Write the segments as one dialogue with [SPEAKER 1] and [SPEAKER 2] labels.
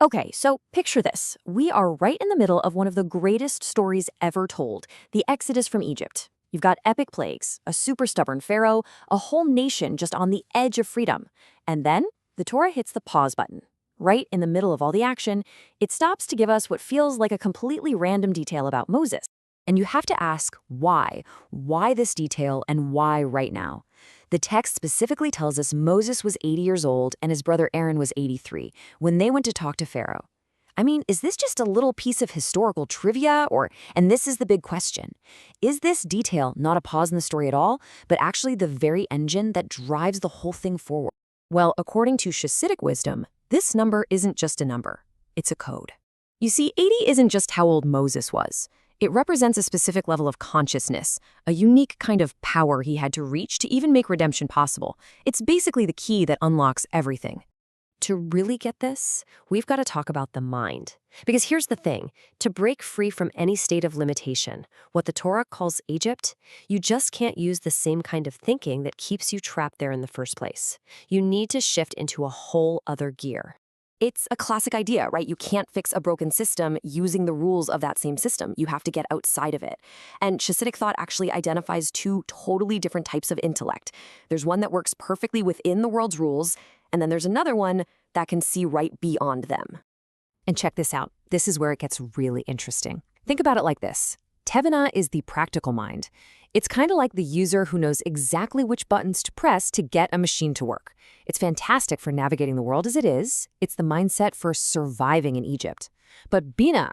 [SPEAKER 1] Okay, so picture this. We are right in the middle of one of the greatest stories ever told, the Exodus from Egypt. You've got epic plagues, a super stubborn pharaoh, a whole nation just on the edge of freedom. And then the Torah hits the pause button. Right in the middle of all the action, it stops to give us what feels like a completely random detail about Moses. And you have to ask why. Why this detail and why right now? The text specifically tells us Moses was 80 years old and his brother Aaron was 83 when they went to talk to Pharaoh. I mean, is this just a little piece of historical trivia and this is the big question. Is this detail not a pause in the story at all, but actually the very engine that drives the whole thing forward? Well, according to Hasidic wisdom, this number isn't just a number, it's a code. You see, 80 isn't just how old Moses was. It represents a specific level of consciousness, a unique kind of power he had to reach to even make redemption possible. It's basically the key that unlocks everything. To really get this, we've got to talk about the mind. Because here's the thing, to break free from any state of limitation, what the Torah calls Egypt, you just can't use the same kind of thinking that keeps you trapped there in the first place. You need to shift into a whole other gear. It's a classic idea, right? You can't fix a broken system using the rules of that same system. You have to get outside of it. And Hasidic thought actually identifies two totally different types of intellect. There's one that works perfectly within the world's rules, and then there's another one that can see right beyond them. And check this out. This is where it gets really interesting. Think about it like this. Tevena is the practical mind. It's kind of like the user who knows exactly which buttons to press to get a machine to work. It's fantastic for navigating the world as it is. It's the mindset for surviving in Egypt. But Bina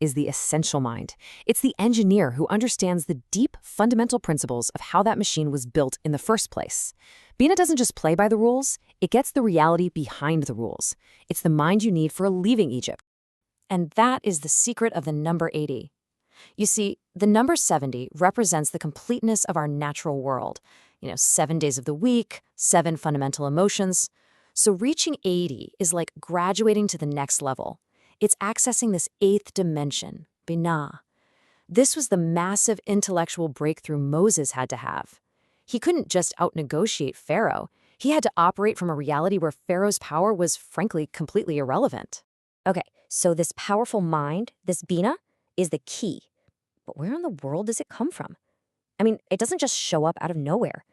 [SPEAKER 1] is the essential mind. It's the engineer who understands the deep, fundamental principles of how that machine was built in the first place. Bina doesn't just play by the rules, it gets the reality behind the rules. It's the mind you need for leaving Egypt. And that is the secret of the number 80. You see, the number 70 represents the completeness of our natural world. 7 days of the week, 7 fundamental emotions. So reaching 80 is like graduating to the next level. It's accessing this 8th dimension, Binah. This was the massive intellectual breakthrough Moses had to have. He couldn't just out-negotiate Pharaoh. He had to operate from a reality where Pharaoh's power was, frankly, completely irrelevant. Okay, so this powerful mind, this Binah, is the key. But where in the world does it come from? I mean, it doesn't just show up out of nowhere.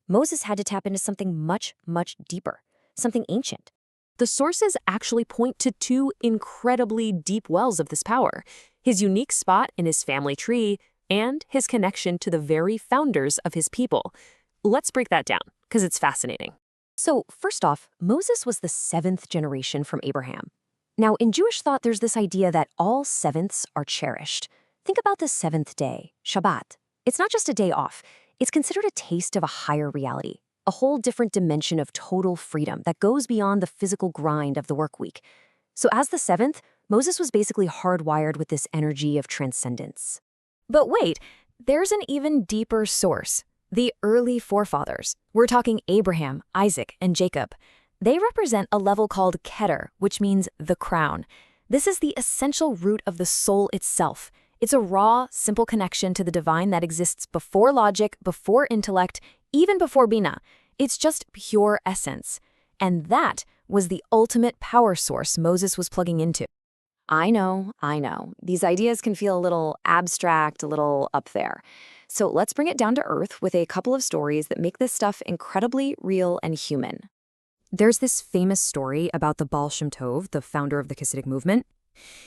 [SPEAKER 1] Moses had to tap into something much, much deeper, something ancient. The sources actually point to 2 incredibly deep wells of this power, his unique spot in his family tree and his connection to the very founders of his people. Let's break that down, because it's fascinating. So, first off, Moses was the 7th generation from Abraham. Now, in Jewish thought, there's this idea that all 7ths are cherished. Think about the 7th day, Shabbat. It's not just a day off. It's considered a taste of a higher reality, a whole different dimension of total freedom that goes beyond the physical grind of the work week. So as the 7th, Moses was basically hardwired with this energy of transcendence. But wait, there's an even deeper source, the early forefathers. We're talking Abraham, Isaac, and Jacob. They represent a level called Keter, which means the crown. This is the essential root of the soul itself. It's a raw, simple connection to the divine that exists before logic, before intellect, even before Bina. It's just pure essence. And that was the ultimate power source Moses was plugging into. I know. These ideas can feel a little abstract, a little up there. So let's bring it down to earth with a couple of stories that make this stuff incredibly real and human. There's this famous story about the Baal Shem Tov, the founder of the Hasidic movement.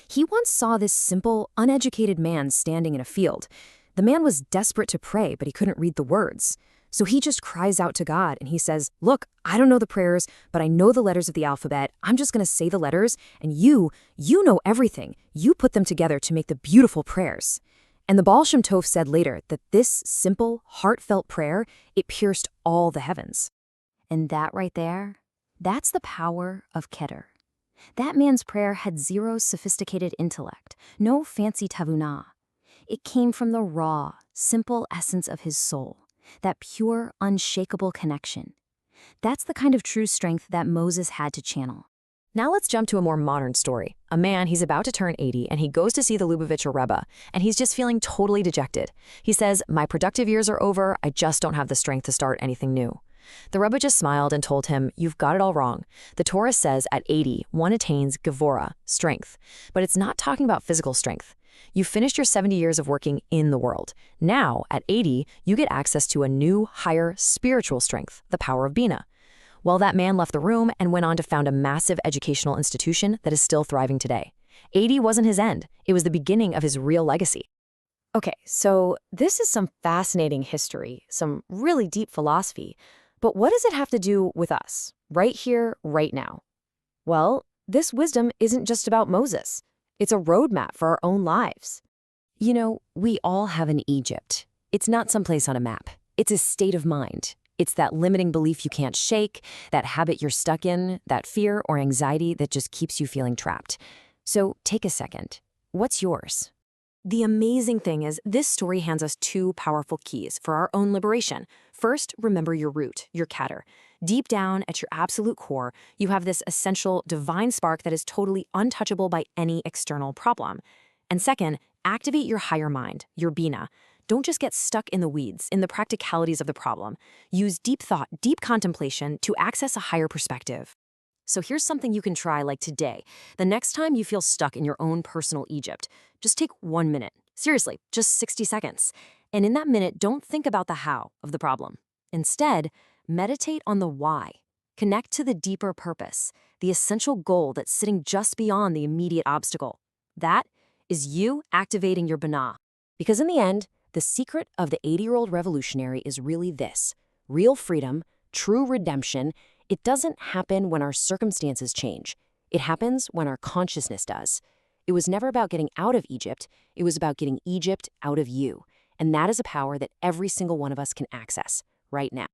[SPEAKER 1] He once saw this simple, uneducated man standing in a field. The man was desperate to pray, but he couldn't read the words. So he just cries out to God, and he says, "Look, I don't know the prayers, but I know the letters of the alphabet. I'm just going to say the letters, and you know everything. You put them together to make the beautiful prayers." And the Baal Shem Tov said later that this simple, heartfelt prayer, it pierced all the heavens. And that right there, that's the power of Keter. That man's prayer had zero sophisticated intellect, no fancy tavunah. It came from the raw, simple essence of his soul, that pure, unshakable connection. That's the kind of true strength that Moses had to channel. Now let's jump to a more modern story. A man, he's about to turn 80, and he goes to see the Lubavitcher Rebbe, and he's just feeling totally dejected. He says, "My productive years are over, I just don't have the strength to start anything new." The Rebbe just smiled and told him, "You've got it all wrong. The Torah says at 80, one attains Gevurah, strength. But it's not talking about physical strength. You finished your 70 years of working in the world. Now, at 80, you get access to a new, higher spiritual strength, the power of Bina." Well, that man left the room and went on to found a massive educational institution that is still thriving today. 80 wasn't his end. It was the beginning of his real legacy. Okay, so this is some fascinating history, some really deep philosophy. But what does it have to do with us, right here, right now? Well, this wisdom isn't just about Moses. It's a roadmap for our own lives. You know, we all have an Egypt. It's not someplace on a map. It's a state of mind. It's that limiting belief you can't shake, that habit you're stuck in, that fear or anxiety that just keeps you feeling trapped. So take a second. What's yours? The amazing thing is, this story hands us two powerful keys for our own liberation. First, remember your root, your Keter. Deep down at your absolute core, you have this essential divine spark that is totally untouchable by any external problem. And second, activate your higher mind, your Bina. Don't just get stuck in the weeds, in the practicalities of the problem. Use deep thought, deep contemplation to access a higher perspective. So here's something you can try like today. The next time you feel stuck in your own personal Egypt, just take 1 minute. Seriously, just 60 seconds. And in that minute, don't think about the how of the problem. Instead, meditate on the why. Connect to the deeper purpose, the essential goal that's sitting just beyond the immediate obstacle. That is you activating your Binah. Because in the end, the secret of the 80-year-old revolutionary is really this: real freedom, true redemption. It doesn't happen when our circumstances change. It happens when our consciousness does. It was never about getting out of Egypt. It was about getting Egypt out of you. And that is a power that every single one of us can access right now.